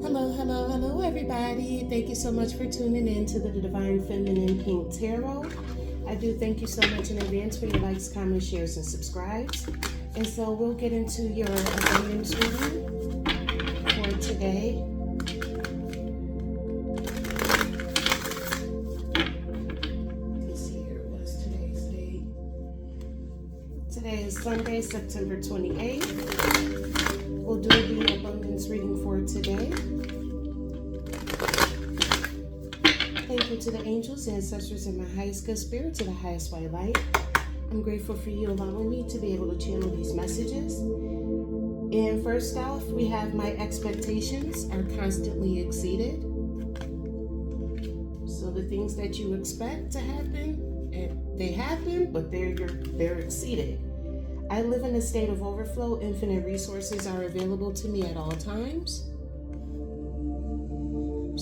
Hello, hello, hello, everybody. Thank you so much for tuning in to the Divine Feminine Pink Tarot. I do thank you so much in advance for your likes, comments, shares, and subscribes. And so we'll get into your abundance reading for today. Let's see here, what's today's date? Today is Sunday, September 28th. We'll do the abundance reading for today. Thank you to the angels, ancestors, and my highest good spirit, to the highest white light. I'm grateful for you allowing me to be able to channel these messages. And first off, we have my expectations are constantly exceeded. So the things that you expect to happen, they happen, but they're exceeded. I live in a state of overflow. Infinite resources are available to me at all times.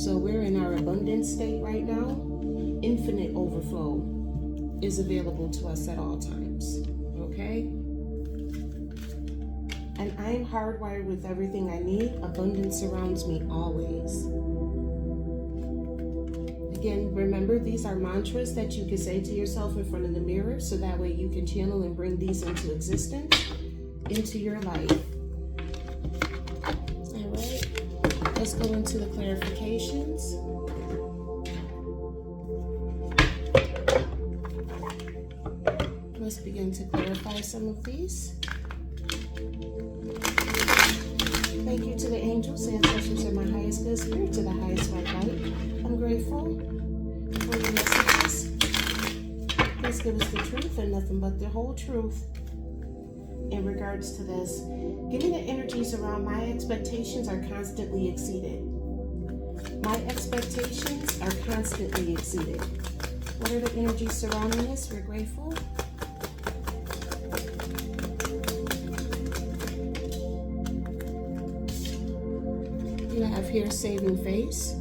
So we're in our abundance state right now. Infinite overflow is available to us at all times. Okay? And I'm hardwired with everything I need. Abundance surrounds me always. Again, remember, these are mantras that you can say to yourself in front of the mirror, so that way you can channel and bring these into existence, into your life. All right, let's go into the clarifications. Let's begin to clarify some of these. Thank you to the angels, ancestors, and my highest good spirit, to the highest white light. I'm grateful for your messages. Please give us the truth and nothing but the whole truth in regards to this. Give me the energies around my expectations are constantly exceeded. My expectations are constantly exceeded. What are the energies surrounding this? We're grateful. You have here saving face.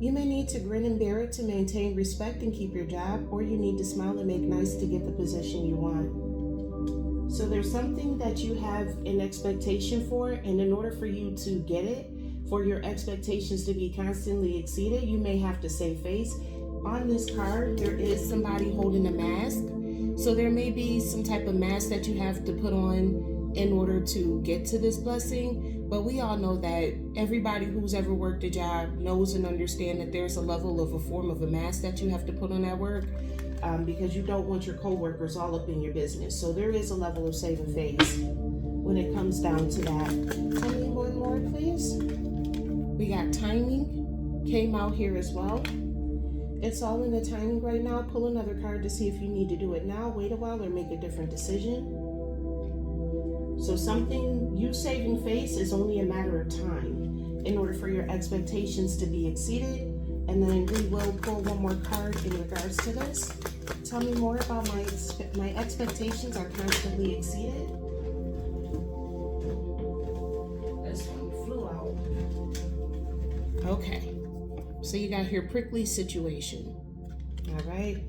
You may need to grin and bear it to maintain respect and keep your job, or you need to smile and make nice to get the position you want. So there's something that you have an expectation for, and in order for you to get it, for your expectations to be constantly exceeded, you may have to save face. On this card, there is somebody holding a mask. So there may be some type of mask that you have to put on in order to get to this blessing. But we all know that everybody who's ever worked a job knows and understands that there's a level of a form of a mask that you have to put on at work, because you don't want your coworkers all up in your business. So there is a level of saving face when it comes down to that. Tell me one more, please. We got timing came out here as well. It's all in the timing right now. Pull another card to see if you need to do it now, wait a while, or make a different decision. So something, you saving face is only a matter of time in order for your expectations to be exceeded. And then we will pull one more card in regards to this. Tell me more about my expectations are constantly exceeded. This one flew out. Okay. So you got here prickly situation. All right.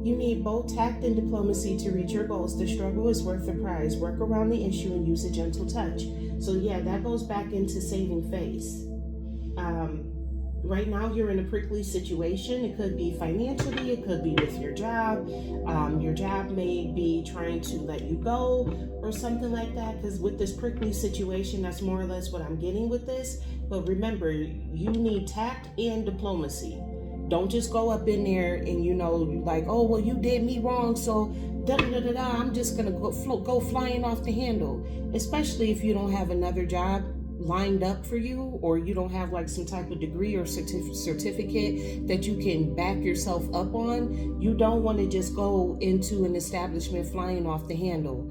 You need both tact and diplomacy to reach your goals. The struggle is worth the prize. Work around the issue and use a gentle touch. So yeah, that goes back into saving face. Right now you're in a prickly situation. It could be financially, it could be with your job. Your job may be trying to let you go or something like that, because with this prickly situation, that's more or less what I'm getting with this. But remember, you need tact and diplomacy. Don't just go up in there and, like, oh, well, you did me wrong, so da-da-da-da-da, I'm just going to go flying off the handle. Especially if you don't have another job lined up for you, or you don't have like some type of degree or certificate that you can back yourself up on. You don't want to just go into an establishment flying off the handle,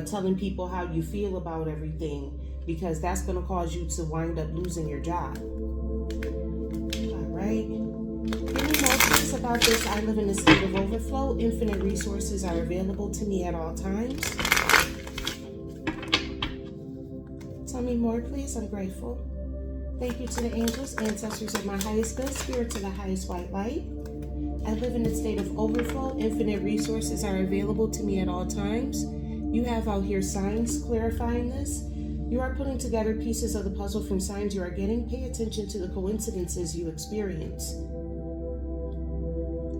telling people how you feel about everything, because that's going to cause you to wind up losing your job. All right. Give me more please about this. I live in a state of overflow. Infinite resources are available to me at all times. Tell me more, please. I'm grateful. Thank you to the angels, ancestors of my highest good spirit, to the highest white light. I live in a state of overflow. Infinite resources are available to me at all times. You have out here signs clarifying this. You are putting together pieces of the puzzle from signs you are getting. Pay attention to the coincidences you experience.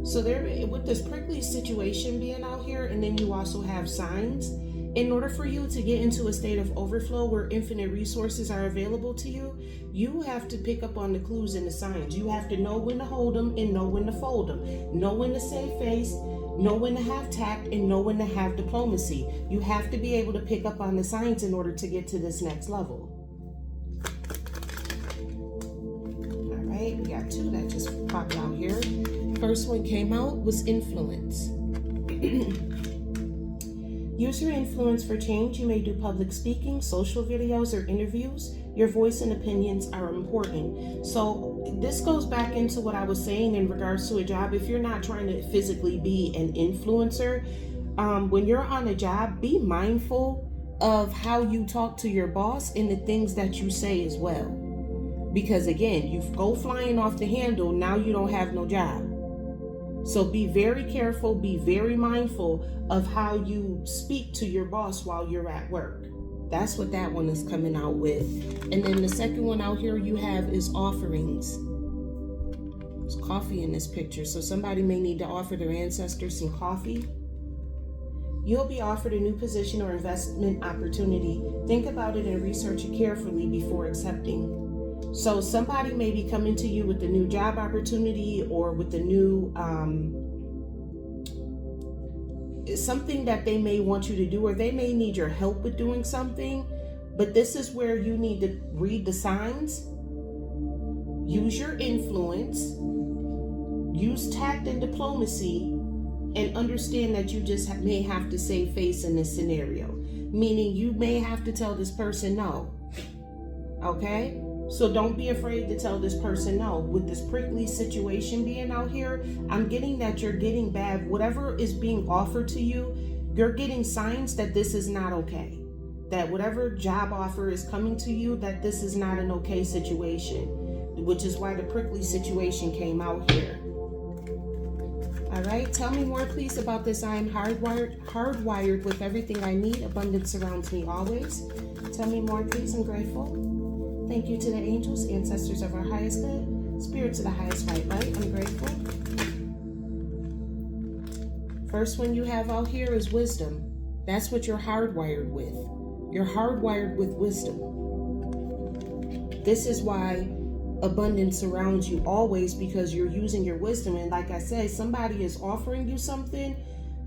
So there, with this prickly situation being out here, and then you also have signs, in order for you to get into a state of overflow where infinite resources are available to you, you have to pick up on the clues and the signs. You have to know when to hold them and know when to fold them. Know when to save face, know when to have tact, and know when to have diplomacy. You have to be able to pick up on the signs in order to get to this next level. All right, we got two that just popped out here. First one came out was influence. Use your influence for change. You may do public speaking, social videos, or interviews. Your voice and opinions are important. So this goes back into what I was saying in regards to a job. If you're not trying to physically be an influencer, when you're on a job, be mindful of how you talk to your boss and the things that you say as well. Because again, you go flying off the handle, now you don't have no job. So be very careful, be very mindful of how you speak to your boss while you're at work. That's what that one is coming out with. And then the second one out here you have is offerings. There's coffee in this picture, so somebody may need to offer their ancestors some coffee. You'll be offered a new position or investment opportunity. Think about it and research it carefully before accepting. So somebody may be coming to you with a new job opportunity or with a new something that they may want you to do, or they may need your help with doing something. But this is where you need to read the signs, use your influence, use tact and diplomacy, and understand that you just may have to save face in this scenario. Meaning you may have to tell this person no. Okay? So don't be afraid to tell this person no. With this prickly situation being out here, I'm getting that you're getting bad. Whatever is being offered to you, you're getting signs that this is not okay. That whatever job offer is coming to you, that this is not an okay situation. Which is why the prickly situation came out here. All right, tell me more please about this. I am hardwired with everything I need. Abundance surrounds me always. Tell me more please. I'm grateful. Thank you to the angels, ancestors of our highest good, spirits of the highest white light. I'm grateful. First one you have out here is wisdom. That's what you're hardwired with. You're hardwired with wisdom. This is why abundance surrounds you always, because you're using your wisdom. And like I said, somebody is offering you something,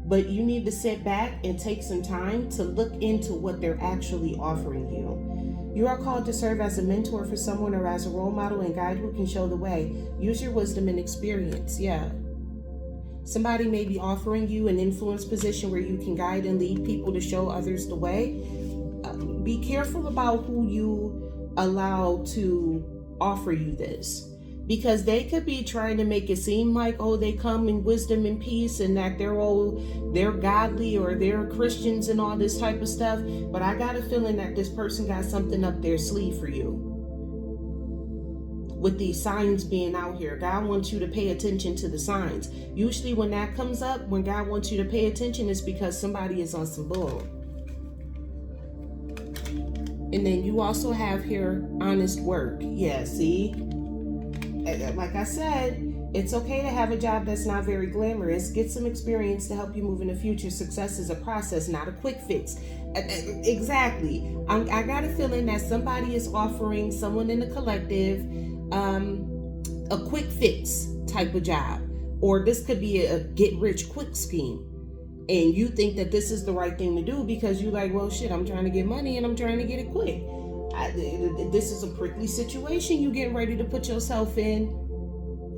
but you need to sit back and take some time to look into what they're actually offering you. You are called to serve as a mentor for someone or as a role model and guide who can show the way. Use your wisdom and experience. Yeah. Somebody may be offering you an influence position where you can guide and lead people to show others the way. Be careful about who you allow to offer you this, because they could be trying to make it seem like, oh, they come in wisdom and peace and that they're godly or they're Christians and all this type of stuff. But I got a feeling that this person got something up their sleeve for you. With these signs being out here, God wants you to pay attention to the signs. Usually when that comes up, when God wants you to pay attention, it's because somebody is on some bull. And then you also have here honest work. Yeah, see? Like I said, it's okay to have a job that's not very glamorous. Get some experience to help you move in the future. Success is a process, not a quick fix. Exactly. I got a feeling that somebody is offering someone in the collective a quick fix type of job. Or this could be a get rich quick scheme. And you think that this is the right thing to do because you're like, well, shit, I'm trying to get money and I'm trying to get it quick. This is a prickly situation you getting ready to put yourself in.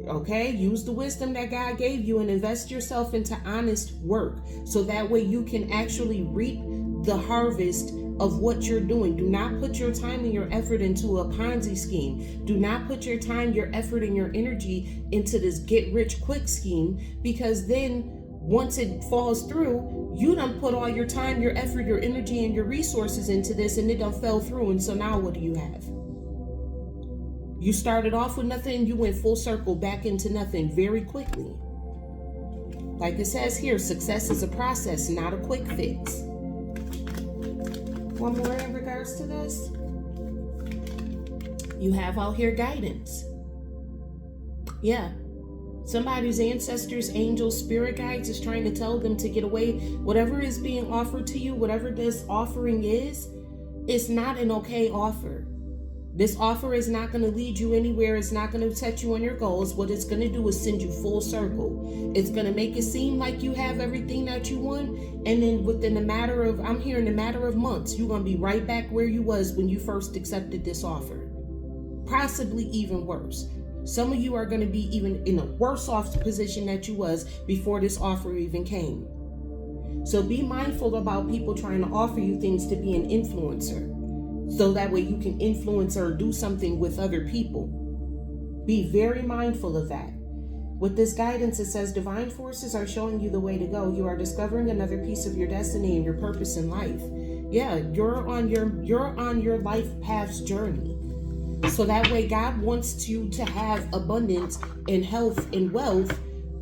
Okay, use the wisdom that God gave you and invest yourself into honest work, so that way you can actually reap the harvest of what you're doing. Do not put your time and your effort into a Ponzi scheme. Do not put your time, your effort, and your energy into this get rich quick scheme, because then once it falls through, you done put all your time, your effort, your energy, and your resources into this, and it done fell through. And so now what do you have? You started off with nothing, you went full circle back into nothing very quickly. Like it says here, success is a process, not a quick fix. One more in regards to this. You have out here guidance. Yeah. Somebody's ancestors, angels, spirit guides is trying to tell them to get away. Whatever is being offered to you, whatever this offering is, it's not an okay offer. This offer is not going to lead you anywhere. It's not going to set you on your goals. What it's going to do is send you full circle. It's going to make it seem like you have everything that you want. And then within a matter of, I'm hearing a matter of months, you're going to be right back where you was when you first accepted this offer. Possibly even worse. Some of you are going to be even in a worse off position that you was before this offer even came. So be mindful about people trying to offer you things to be an influencer. So that way you can influence or do something with other people. Be very mindful of that. With this guidance, it says divine forces are showing you the way to go. You are discovering another piece of your destiny and your purpose in life. Yeah, you're on your life path's journey. So that way God wants you to have abundance and health and wealth.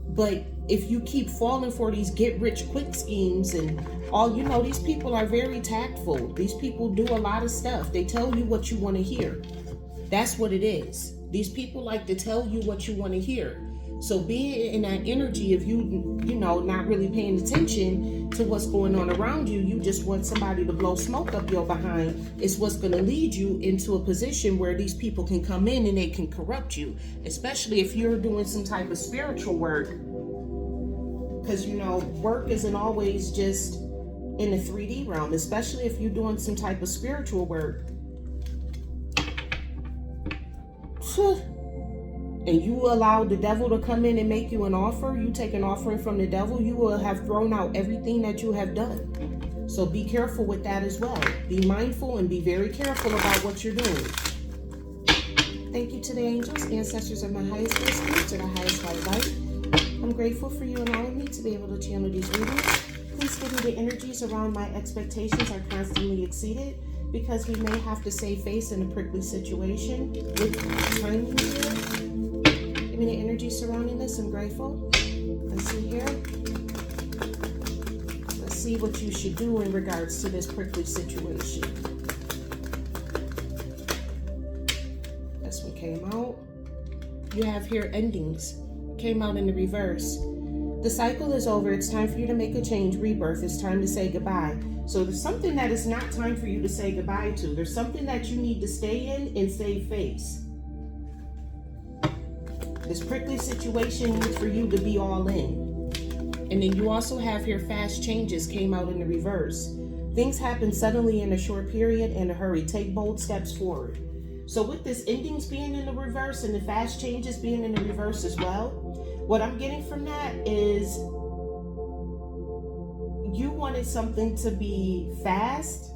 But if you keep falling for these get rich quick schemes and all, these people are very tactful. These people do a lot of stuff. They tell you what you want to hear. That's what it is. These people like to tell you what you want to hear. So being in that energy of you not really paying attention to what's going on around you, you just want somebody to blow smoke up your behind, is what's going to lead you into a position where these people can come in and they can corrupt you, especially if you're doing some type of spiritual work. Because, work isn't always just in the 3D realm, especially if you're doing some type of spiritual work. And you allow the devil to come in and make you an offer, you take an offering from the devil, you will have thrown out everything that you have done. So be careful with that as well. Be mindful and be very careful about what you're doing. Thank you to the angels, ancestors of my highest good spirits, to the highest white light. I'm grateful for you allowing me to be able to channel these readings. Please give me the energies around my expectations are constantly exceeded, because we may have to save face in a prickly situation with timing here. Give me the energy surrounding this. I'm grateful. Let's see here. Let's see what you should do in regards to this prickly situation. This one came out. You have here endings. Came out in the reverse. The cycle is over. It's time for you to make a change. Rebirth. It's time to say goodbye. So there's something that is not time for you to say goodbye to. There's something that you need to stay in and save face. This prickly situation needs for you to be all in. And then you also have here fast changes came out in the reverse. Things happen suddenly in a short period, in a hurry. Take bold steps forward. So with this endings being in the reverse and the fast changes being in the reverse as well, what I'm getting from that is you wanted something to be fast,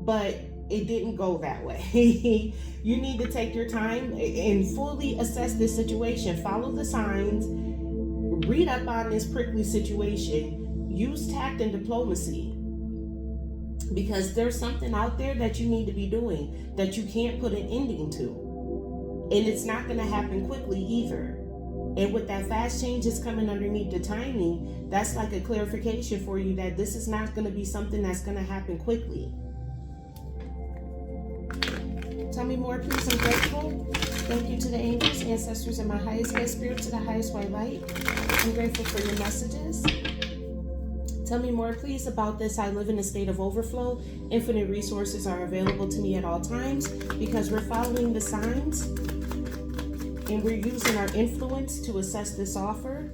but it didn't go that way. You need to take your time and fully assess this situation. Follow the signs. Read up on this prickly situation. Use tact and diplomacy. Because there's something out there that you need to be doing that you can't put an ending to. And it's not going to happen quickly either. And with that fast changes coming underneath the timing, that's like a clarification for you that this is not going to be something that's going to happen quickly. Tell me more, please. I'm grateful. Thank you to the angels, ancestors, and my highest good spirit, to the highest white light. I'm grateful for your messages. Tell me more, please, about this. I live in a state of overflow. Infinite resources are available to me at all times because we're following the signs and we're using our influence to assess this offer.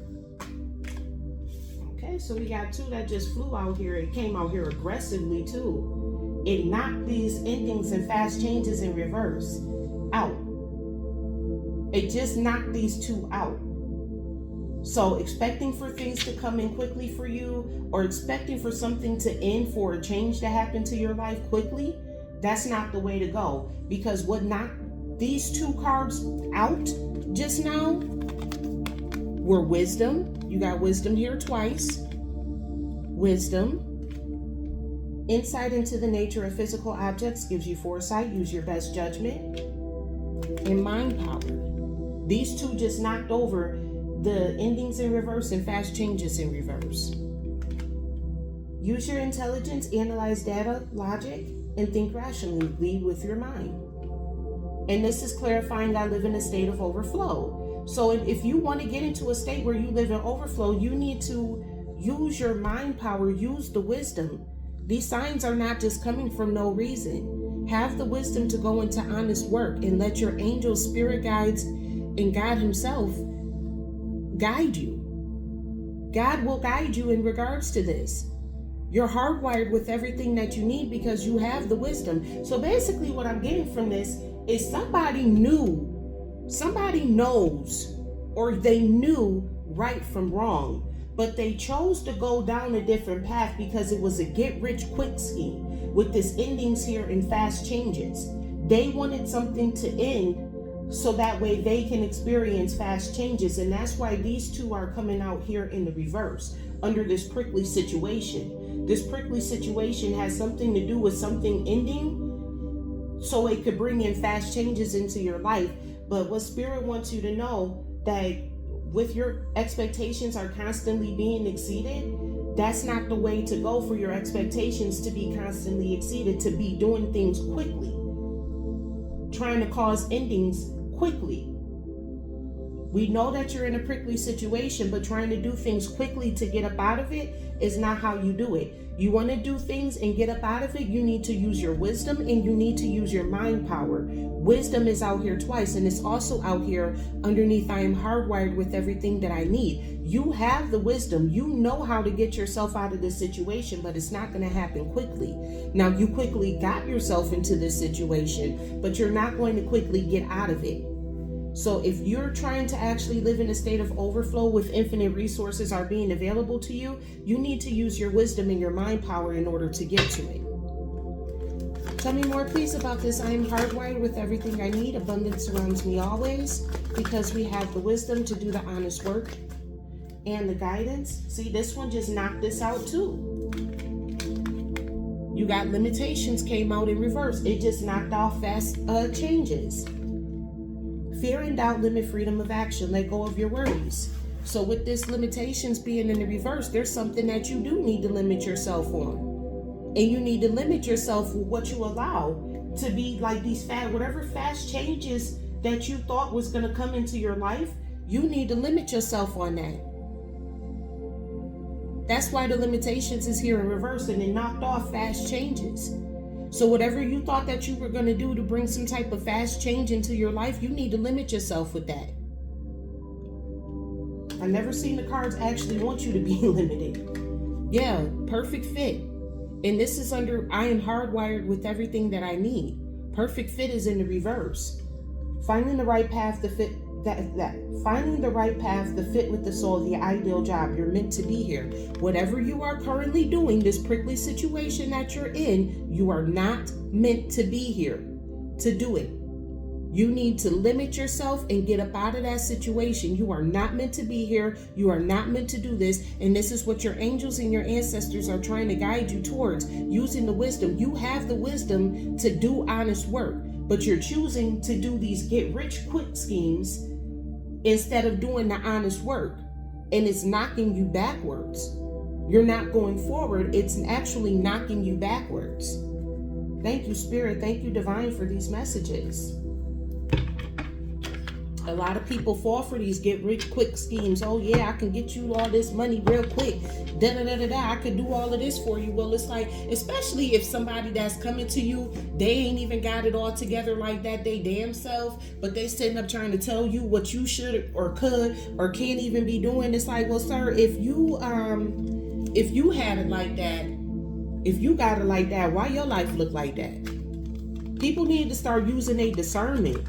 Okay, so we got two that just flew out here. It came out here aggressively too. It knocked these endings and fast changes in reverse out. It just knocked these two out. So expecting for things to come in quickly for you, or expecting for something to end, for a change to happen to your life quickly, that's not the way to go. Because what knocked these two cards out just now were wisdom. You got wisdom here twice. Wisdom. Insight into the nature of physical objects gives you foresight. Use your best judgment. And mind power. These two just knocked over the endings in reverse and fast changes in reverse. Use your intelligence, analyze data, logic, and think rationally. Lead with your mind. And this is clarifying I live in a state of overflow. So if you want to get into a state where you live in overflow, you need to use your mind power, use the wisdom. These signs are not just coming from no reason. Have the wisdom to go into honest work and let your angels, spirit guides, and God himself guide you. God will guide you in regards to this. You're hardwired with everything that you need because you have the wisdom. So basically what I'm getting from this is somebody knows, or they knew right from wrong, but they chose to go down a different path because it was a get-rich-quick scheme with this endings here and fast changes. They wanted something to end so that way they can experience fast changes, and that's why these two are coming out here in the reverse under this prickly situation. This prickly situation has something to do with something ending so it could bring in fast changes into your life. But what Spirit wants you to know, that with your expectations are constantly being exceeded, that's not the way to go for your expectations to be constantly exceeded, to be doing things quickly, trying to cause endings quickly. We know that you're in a prickly situation, but trying to do things quickly to get up out of it is not how you do it. You want to do things and get up out of it, you need to use your wisdom and you need to use your mind power. Wisdom is out here twice, and it's also out here underneath I am hardwired with everything that I need. You have the wisdom. You know how to get yourself out of this situation, but it's not going to happen quickly. Now, you quickly got yourself into this situation, but you're not going to quickly get out of it. So if you're trying to actually live in a state of overflow with infinite resources are being available to you, you need to use your wisdom and your mind power in order to get to it. Tell me more, please, about this. I am hardwired with everything I need. Abundance surrounds me always because we have the wisdom to do the honest work and the guidance. See, this one just knocked this out too. You got limitations came out in reverse. It just knocked off fast changes. Fear and doubt limit freedom of action. Let go of your worries. So with this limitations being in the reverse, there's something that you do need to limit yourself on. And you need to limit yourself with what you allow to be like these whatever fast changes that you thought was going to come into your life, you need to limit yourself on that. That's why the limitations is here in reverse, and it knocked off fast changes. So whatever you thought that you were going to do to bring some type of fast change into your life, you need to limit yourself with that. I've never seen the cards actually want you to be limited. Yeah, perfect fit. And this is under I am hardwired with everything that I need. Perfect fit is in the reverse. Finding the right path to fit finding the right path to fit with the soul, the ideal job. You're meant to be here. Whatever you are currently doing, this prickly situation that you're in, you are not meant to be here to do it. You need to limit yourself and get up out of that situation. You are not meant to be here. You are not meant to do this. And this is what your angels and your ancestors are trying to guide you towards, using the wisdom. You have the wisdom to do honest work, but you're choosing to do these get-rich-quick schemes instead of doing the honest work. And it's knocking you backwards. You're not going forward. It's actually knocking you backwards. Thank you, Spirit. Thank you, Divine, for these messages. A lot of people fall for these get-rich-quick schemes. Oh, yeah, I can get you all this money real quick. Da-da-da-da-da. I could do all of this for you. Well, it's like, especially if somebody that's coming to you, they ain't even got it all together like that, they damn self, but they sitting up trying to tell you what you should or could or can't even be doing. It's like, well, sir, if you had it like that, if you got it like that, why your life look like that? People need to start using their discernment.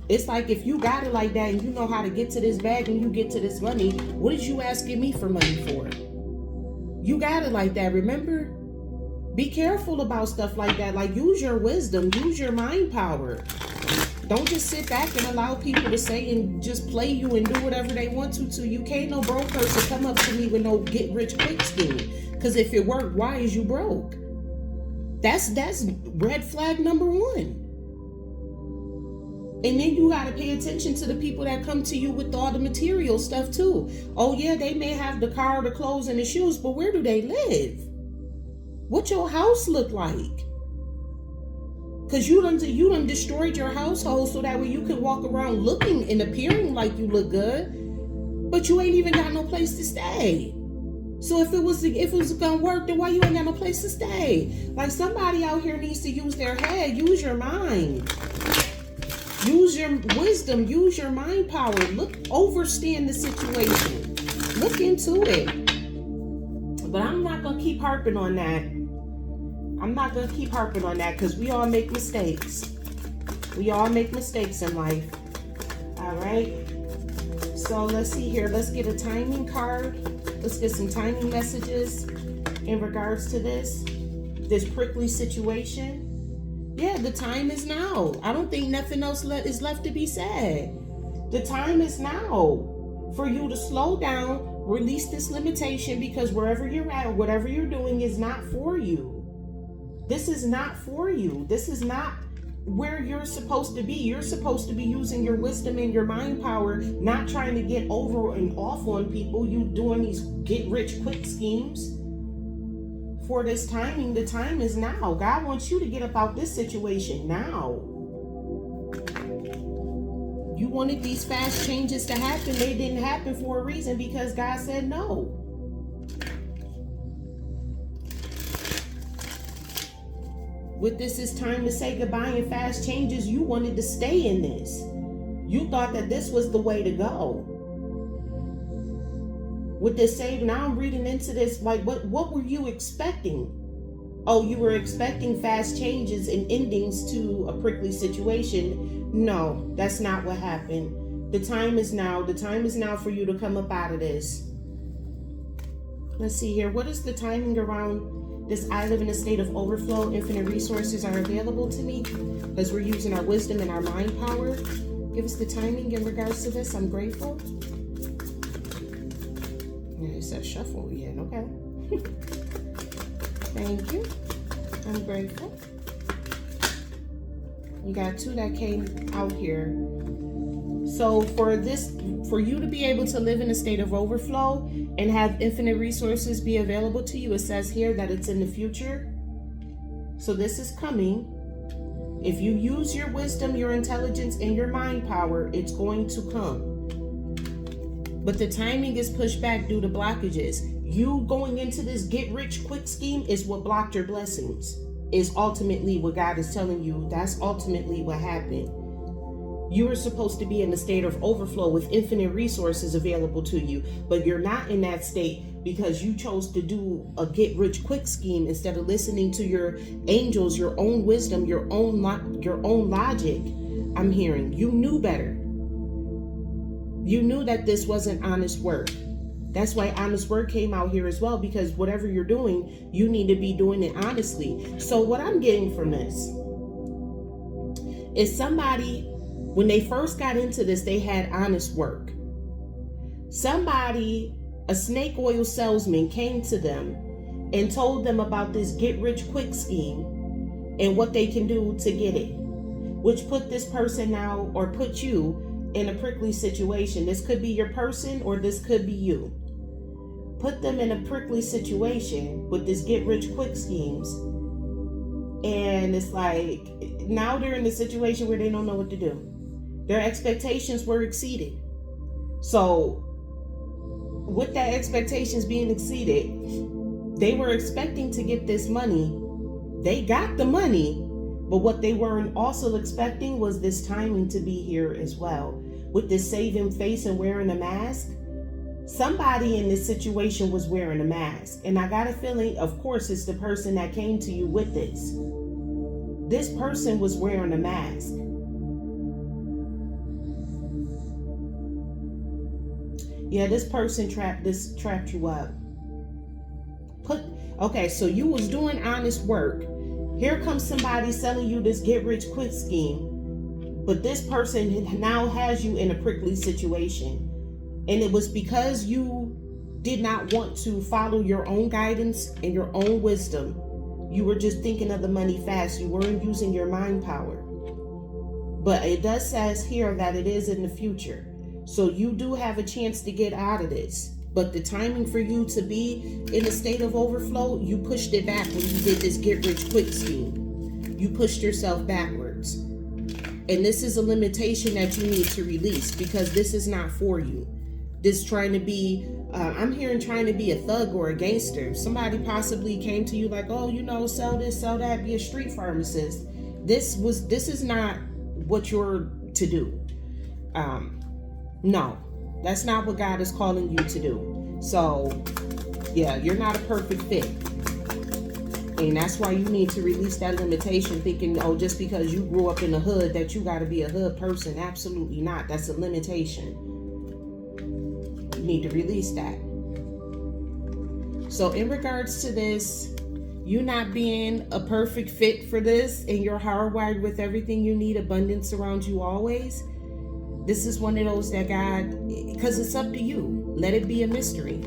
It's like, if you got it like that and you know how to get to this bag and you get to this money, what is you asking me for money for? You got it like that, remember? Be careful about stuff like that. Like, use your wisdom, use your mind power. Don't just sit back and allow people to say and just play you and do whatever they want to you. Can't no broke person come up to me with no get-rich-quick scheme. Because if it worked, why is you broke? That's red flag number one. And then you got to pay attention to the people that come to you with all the material stuff too. Oh yeah, they may have the car, the clothes, and the shoes, but where do they live? What your house look like? Because you done destroyed your household so that way you can walk around looking and appearing like you look good, but you ain't even got no place to stay. So if it was gonna work, then why you ain't got no place to stay? Like, somebody out here needs to use their head, use your mind, use your wisdom, use your mind power. Overstand the situation, look into it. But I'm not gonna keep harping on that. I'm not gonna keep harping on that because we all make mistakes. We all make mistakes in life. All right. So let's see here. Let's get a timing card. Let's get some timing messages in regards to this prickly situation. Yeah, the time is now. I don't think nothing else is left to be said. The time is now for you to slow down, release this limitation, because wherever you're at or whatever you're doing is not for you. This is not for you. This is not where you're supposed to be. You're supposed to be using your wisdom and your mind power, not trying to get over and off on people. You doing these get rich quick schemes for this timing. The time is now. God wants you to get up out this situation now. You wanted these fast changes to happen. They didn't happen for a reason, because God said no. With this is time to say goodbye and fast changes. You wanted to stay in this. You thought that this was the way to go. With this save, now I'm reading into this, like, what were you expecting? Oh, you were expecting fast changes and endings to a prickly situation. No, that's not what happened. The time is now. The time is now for you to come up out of this. Let's see here. What is the timing around this? I live in a state of overflow. Infinite resources are available to me because we're using our wisdom and our mind power. Give us the timing in regards to this. I'm grateful. Yeah, it says shuffle again. Okay. Thank you. I'm grateful. You got two that came out here. So for you to be able to live in a state of overflow and have infinite resources be available to you, it says here that it's in the future. So this is coming. If you use your wisdom, your intelligence, and your mind power, it's going to come. But the timing is pushed back due to blockages. You going into this get rich quick scheme is what blocked your blessings. Is ultimately what God is telling you. That's ultimately what happened. You were supposed to be in a state of overflow with infinite resources available to you, but you're not in that state because you chose to do a get rich quick scheme instead of listening to your angels, your own wisdom, your own logic. I'm hearing you knew better. You knew that this wasn't honest work. That's why honest work came out here as well, because whatever you're doing, you need to be doing it honestly. So what I'm getting from this is somebody, when they first got into this, they had honest work. Somebody, a snake oil salesman, came to them and told them about this get rich quick scheme and what they can do to get it, which put this person now, or put you in a prickly situation. This could be your person or this could be you. Put them in a prickly situation with this get rich quick schemes. And it's like, now they're in a situation where they don't know what to do. Their expectations were exceeded. So with that expectations being exceeded, they were expecting to get this money. They got the money, but what they weren't also expecting was this timing to be here as well. With this saving face and wearing a mask, somebody in this situation was wearing a mask. And I got a feeling, of course, it's the person that came to you with this. This person was wearing a mask. Yeah, this person trapped you up. Okay, so you was doing honest work. Here comes somebody selling you this get rich quick scheme. But this person now has you in a prickly situation. And it was because you did not want to follow your own guidance and your own wisdom. You were just thinking of the money fast. You weren't using your mind power. But it does says here that it is in the future. So you do have a chance to get out of this. But the timing for you to be in a state of overflow, you pushed it back when you did this get rich quick scheme. you pushed yourself backwards. And this is a limitation that you need to release, because this is not for you. This trying to be, I'm hearing trying to be a thug or a gangster. Somebody possibly came to you like, oh, you know, sell this, sell that, be a street pharmacist. This is not what you're to do. No, that's not what God is calling you to do. So yeah, you're not a perfect fit. And that's why you need to release that limitation, thinking, oh, just because you grew up in the hood that you got to be a hood person. Absolutely not. That's a limitation. You need to release that. So in regards to this, you not being a perfect fit for this, and you're hardwired with everything you need, abundance around you always, this is one of those that God, because it's up to you. Let it be a mystery.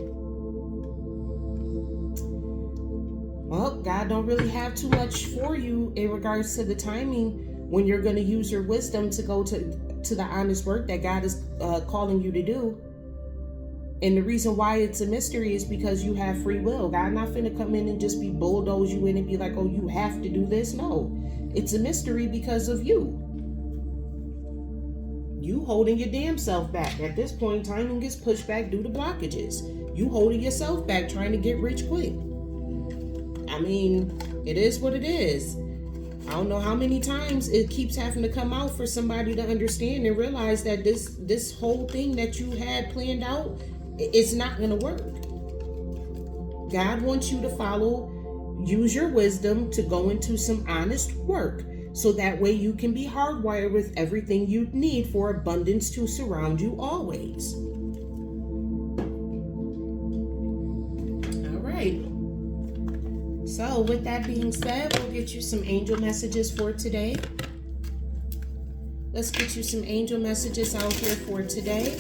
Well, God don't really have too much for you in regards to the timing when you're going to use your wisdom to go to the honest work that God is calling you to do. And the reason why it's a mystery is because you have free will. God not finna come in and just be bulldoze you in and be like, oh, you have to do this. No, it's a mystery because of you. You holding your damn self back. At this point, timing gets pushed back due to blockages. You holding yourself back trying to get rich quick. I mean, it is what it is. I don't know how many times it keeps having to come out for somebody to understand and realize that this whole thing that you had planned out, it's not going to work. God wants you to use your wisdom to go into some honest work, so that way you can be hardwired with everything you need for abundance to surround you always. All right. So with that being said, we'll get you some angel messages for today. Let's get you some angel messages out here for today,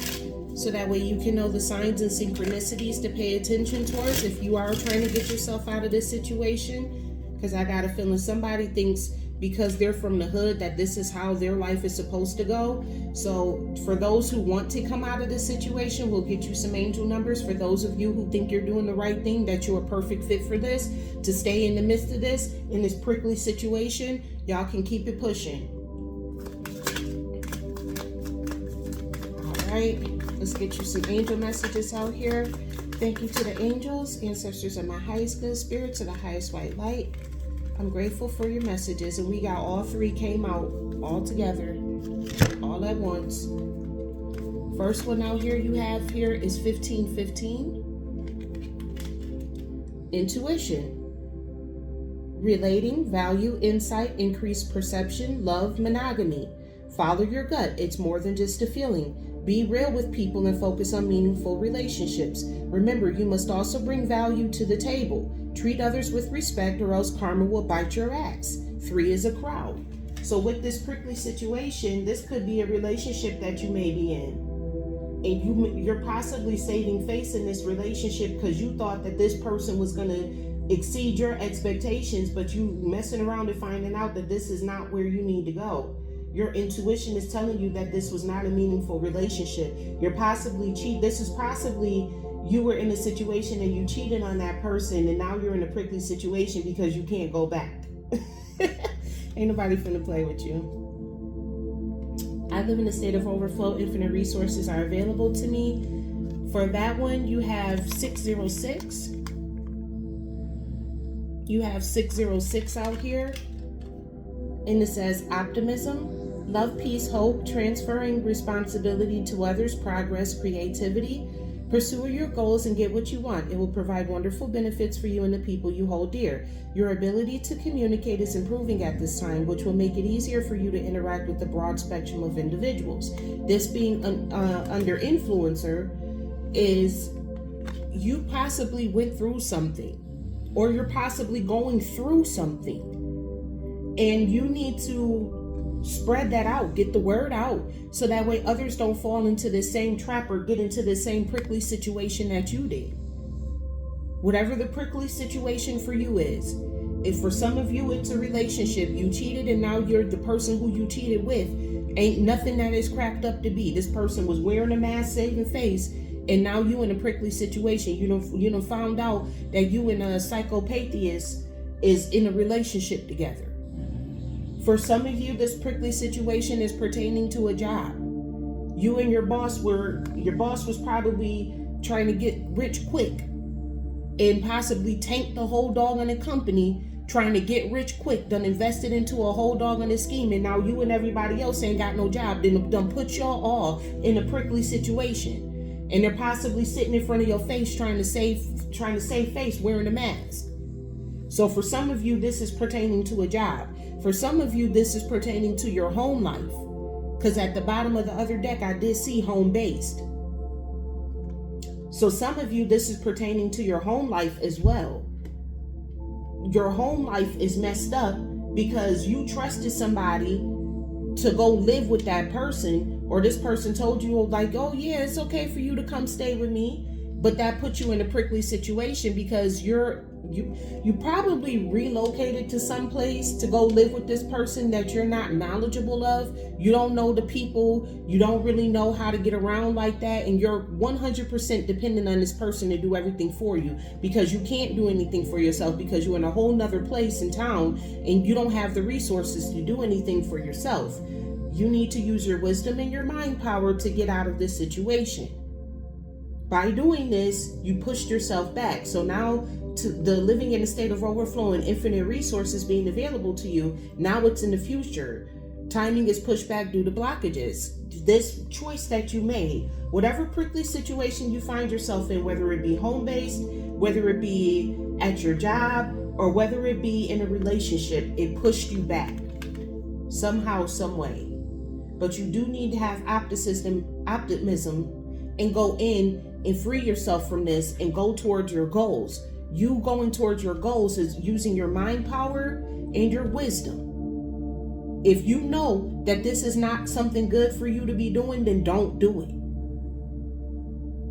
so that way you can know the signs and synchronicities to pay attention towards if you are trying to get yourself out of this situation. Because I got a feeling somebody thinks because they're from the hood that this is how their life is supposed to go. So for those who want to come out of this situation, we'll get you some angel numbers. For those of you who think you're doing the right thing, that you're a perfect fit for this, to stay in the midst of this, in this prickly situation, y'all can keep it pushing. All right, let's get you some angel messages out here. Thank you to the angels, ancestors of my highest good spirit, to the highest white light. I'm grateful for your messages, and we got all three came out all together, all at once. First one out here you have here is 1515. Intuition. Relating, value, insight, increased perception, love, monogamy. Follow your gut. It's more than just a feeling. Be real with people and focus on meaningful relationships. Remember, you must also bring value to the table. Treat others with respect, or else karma will bite your ass. 3 is a crowd. So with this prickly situation, this could be a relationship that you may be in. And you're possibly saving face in this relationship because you thought that this person was going to exceed your expectations, but you messing around and finding out that this is not where you need to go. Your intuition is telling you that this was not a meaningful relationship. You're possibly This is possibly you were in a situation and you cheated on that person, and now you're in a prickly situation because you can't go back. Ain't nobody finna play with you. I live in a state of overflow. Infinite resources are available to me. For that one, you have 606. You have 606 out here. And it says optimism, love, peace, hope, transferring responsibility to others, progress, creativity. Pursue your goals and get what you want. It will provide wonderful benefits for you and the people you hold dear. Your ability to communicate is improving at this time, which will make it easier for you to interact with the broad spectrum of individuals. This being under influencer is you possibly went through something, or you're possibly going through something, and you need to spread that out, get the word out, so that way others don't fall into the same trap or get into the same prickly situation that you did. Whatever the prickly situation for you is. If for some of you it's a relationship, you cheated and now you're the person who you cheated with ain't nothing that is cracked up to be. This person was wearing a mask, saving face, and now you in a prickly situation. You don't found out that you and a psychopathist is in a relationship together. For some of you, this prickly situation is pertaining to a job. You and your boss was probably trying to get rich quick and possibly tank the whole dog on the company, trying to get rich quick, done invested into a whole dog on a scheme, and now you and everybody else ain't got no job, then done put y'all all in a prickly situation. And they're possibly sitting in front of your face trying to save face wearing a mask. So for some of you, this is pertaining to a job. For some of you, this is pertaining to your home life. Because at the bottom of the other deck, I did see home-based. So some of you, this is pertaining to your home life as well. Your home life is messed up because you trusted somebody to go live with that person, or this person told you like, oh yeah, it's okay for you to come stay with me. But that put you in a prickly situation because you probably relocated to some place to go live with this person that you're not knowledgeable of. You don't know the people. You don't really know how to get around like that. And you're 100% dependent on this person to do everything for you because you can't do anything for yourself because you're in a whole nother place in town and you don't have the resources to do anything for yourself. You need to use your wisdom and your mind power to get out of this situation. By doing this, you pushed yourself back. So now to the living in a state of overflow and infinite resources being available to you, now it's in the future. Timing is pushed back due to blockages. This choice that you made, whatever prickly situation you find yourself in, whether it be home-based, whether it be at your job, or whether it be in a relationship, it pushed you back somehow, some way. But you do need to have optimism and go in and free yourself from this and go towards your goals. You going towards your goals is using your mind power and your wisdom. If you know that this is not something good for you to be doing, then don't do it.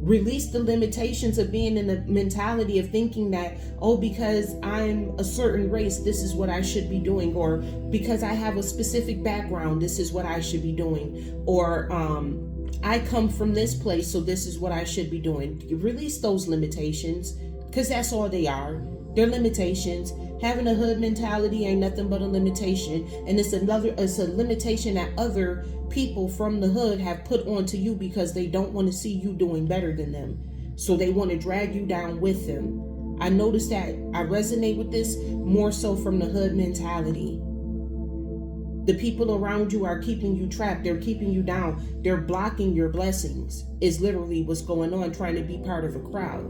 Release the limitations of being in the mentality of thinking that, oh, because I'm a certain race, this is what I should be doing, or because I have a specific background, this is what I should be doing, or I come from this place, so this is what I should be doing. You release those limitations, because that's all they are. They're limitations. Having a hood mentality ain't nothing but a limitation, and it's a limitation that other people from the hood have put onto you because they don't want to see you doing better than them. So they want to drag you down with them. I noticed that I resonate with this more so from the hood mentality. The people around you are keeping you trapped. They're keeping you down. They're blocking your blessings is literally what's going on, trying to be part of a crowd.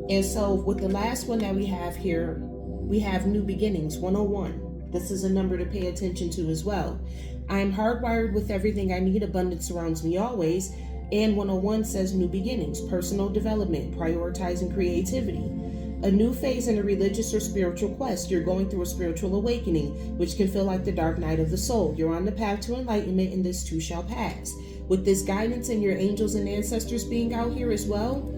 And so with the last one that we have here, we have New Beginnings 101. This is a number to pay attention to as well. I am hardwired with everything I need. Abundance surrounds me always. And 101 says New Beginnings, personal development, prioritizing creativity. A new phase in a religious or spiritual quest. You're going through a spiritual awakening, which can feel like the dark night of the soul. You're on the path to enlightenment, and this too shall pass. With this guidance and your angels and ancestors being out here as well,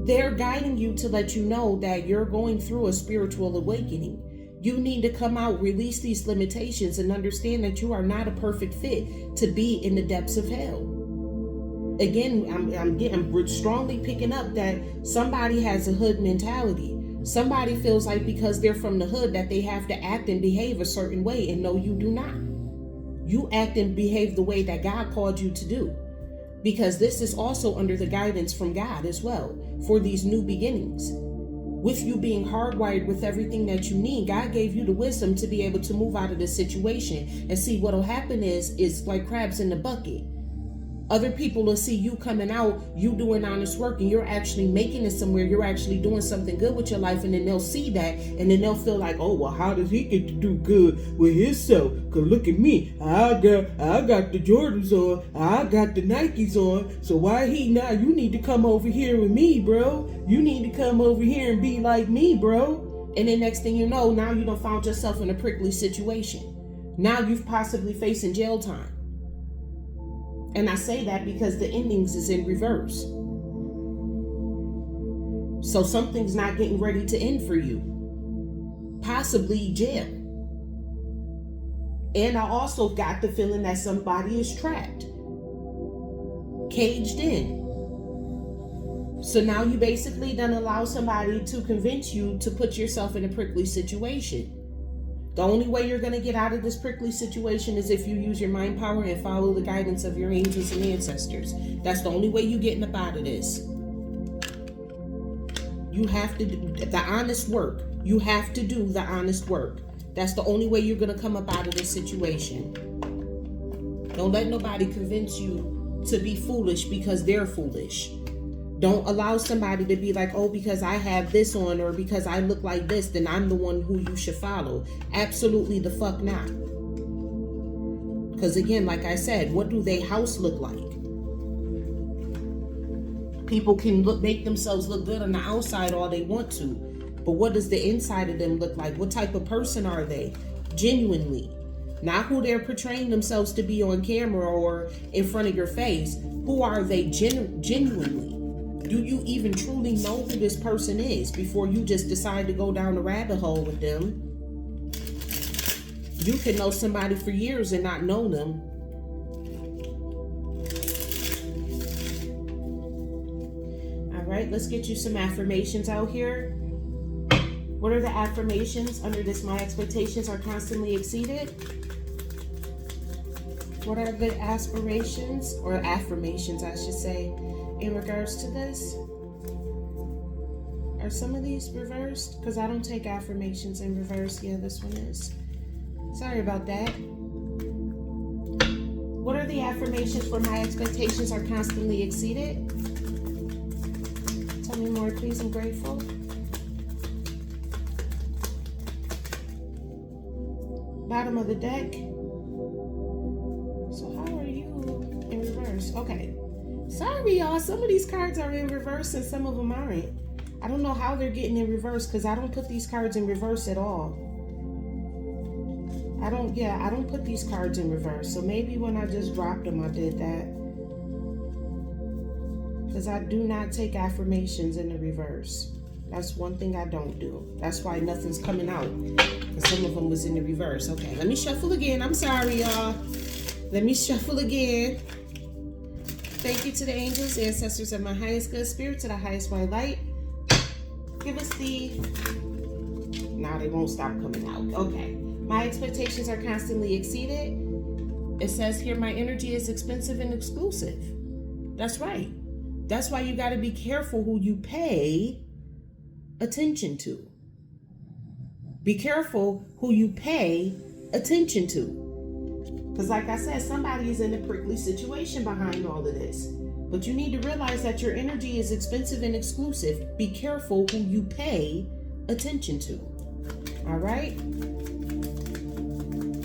they're guiding you to let you know that you're going through a spiritual awakening. You need to come out, release these limitations, and understand that you are not a perfect fit to be in the depths of hell. Again, I'm strongly picking up that somebody has a hood mentality. Somebody feels like because they're from the hood that they have to act and behave a certain way, and no, you do not. You act and behave the way that God called you to do, because this is also under the guidance from God as well for these new beginnings. With you being hardwired with everything that you need, God gave you the wisdom to be able to move out of this situation. And see, what'll happen is like crabs in the bucket. Other people will see you coming out, you doing honest work, and you're actually making it somewhere. You're actually doing something good with your life, and then they'll see that, and then they'll feel like, oh, well, how does he get to do good with himself? Because look at me, I got the Jordans on, I got the Nikes on, so why he not? You need to come over here with me, bro. You need to come over here and be like me, bro. And then next thing you know, now you done found yourself in a prickly situation. Now you've possibly facing jail time. And I say that because the endings is in reverse. So something's not getting ready to end for you. Possibly jail. And I also got the feeling that somebody is trapped. Caged in. So now you basically done allow somebody to convince you to put yourself in a prickly situation. The only way you're going to get out of this prickly situation is if you use your mind power and follow the guidance of your angels and ancestors. That's the only way you're getting up out of this. You have to do the honest work. You have to do the honest work. That's the only way you're going to come up out of this situation. Don't let nobody convince you to be foolish because they're foolish. Don't allow somebody to be like, oh, because I have this on or because I look like this, then I'm the one who you should follow. Absolutely the fuck not. Because again, like I said, what do they house look like? People can make themselves look good on the outside all they want to. But what does the inside of them look like? What type of person are they? Genuinely. Not who they're portraying themselves to be on camera or in front of your face. Who are they genuinely? Do you even truly know who this person is before you just decide to go down a rabbit hole with them? You can know somebody for years and not know them. All right, let's get you some affirmations out here. What are the affirmations under this? My expectations are constantly exceeded. What are the aspirations or affirmations, I should say, in regards to this? Are some of these reversed? Because I don't take affirmations in reverse. Yeah, this one is. Sorry about that. What are the affirmations for my expectations are constantly exceeded? Tell me more, please. I'm grateful. Bottom of the deck. So how are you in reverse? Okay. Sorry, y'all. Some of these cards are in reverse and some of them aren't. I don't know how they're getting in reverse because I don't put these cards in reverse at all. I don't put these cards in reverse. So maybe when I just dropped them, I did that. Because I do not take affirmations in the reverse. That's one thing I don't do. That's why nothing's coming out. Because some of them was in the reverse. Okay, let me shuffle again. I'm sorry, y'all. Let me shuffle again. Thank you to the angels, ancestors of my highest good spirit, to the highest white light. Give us the... Now they won't stop coming out. Okay. My expectations are constantly exceeded. It says here, my energy is expensive and exclusive. That's right. That's why you got to be careful who you pay attention to. Be careful who you pay attention to. Because like I said, somebody is in a prickly situation behind all of this. But you need to realize that your energy is expensive and exclusive. Be careful who you pay attention to. All right?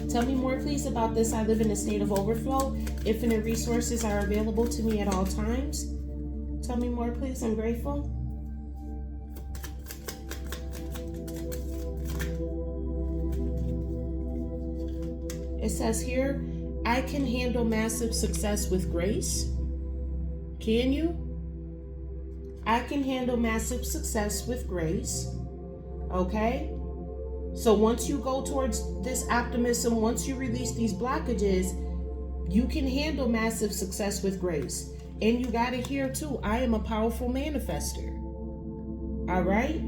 Tell me more, please, about this. I live in a state of overflow. Infinite resources are available to me at all times. Tell me more, please. I'm grateful. It says here, I can handle massive success with grace. Can you? I can handle massive success with grace. Okay? So once you go towards this optimism, once you release these blockages, you can handle massive success with grace. And you got it here too. I am a powerful manifester. All right?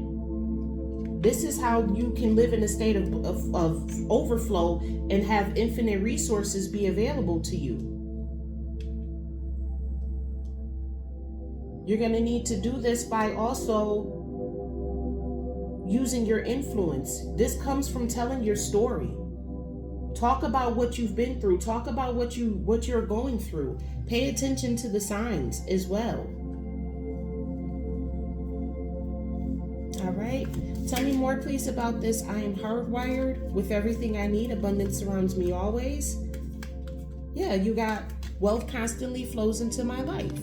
This is how you can live in a state of overflow and have infinite resources be available to you. You're going to need to do this by also using your influence. This comes from telling your story. Talk about what you've been through. Talk about what you're going through. Pay attention to the signs as well. All right. Tell me more, please, about this. I am hardwired with everything I need. Abundance surrounds me always. Yeah, you got wealth constantly flows into my life.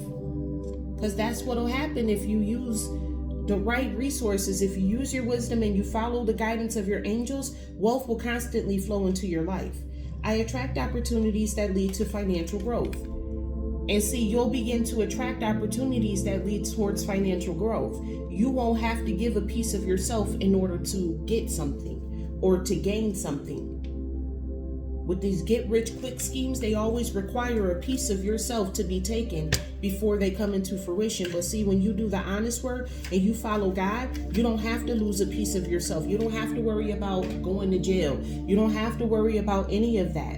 Because that's what will happen if you use the right resources. If you use your wisdom and you follow the guidance of your angels, wealth will constantly flow into your life. I attract opportunities that lead to financial growth. And see, you'll begin to attract opportunities that lead towards financial growth. You won't have to give a piece of yourself in order to get something or to gain something. With these get-rich-quick schemes, they always require a piece of yourself to be taken before they come into fruition. But see, when you do the honest work and you follow God, you don't have to lose a piece of yourself. You don't have to worry about going to jail. You don't have to worry about any of that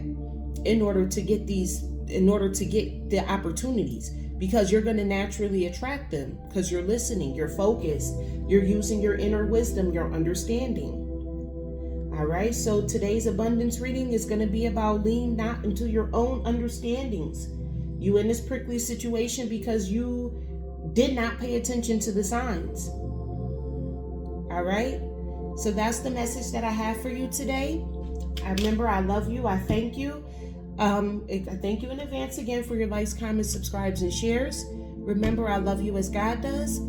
in order to get the opportunities, because you're going to naturally attract them because you're listening, you're focused, you're using your inner wisdom, your understanding. All right, so today's abundance reading is going to be about lean not into your own understandings. You in this prickly situation because you did not pay attention to the signs. All right, so that's the message that I have for you today. I love you. I thank you. I thank you in advance again for your likes, comments, subscribes, and shares. Remember, I love you as God does.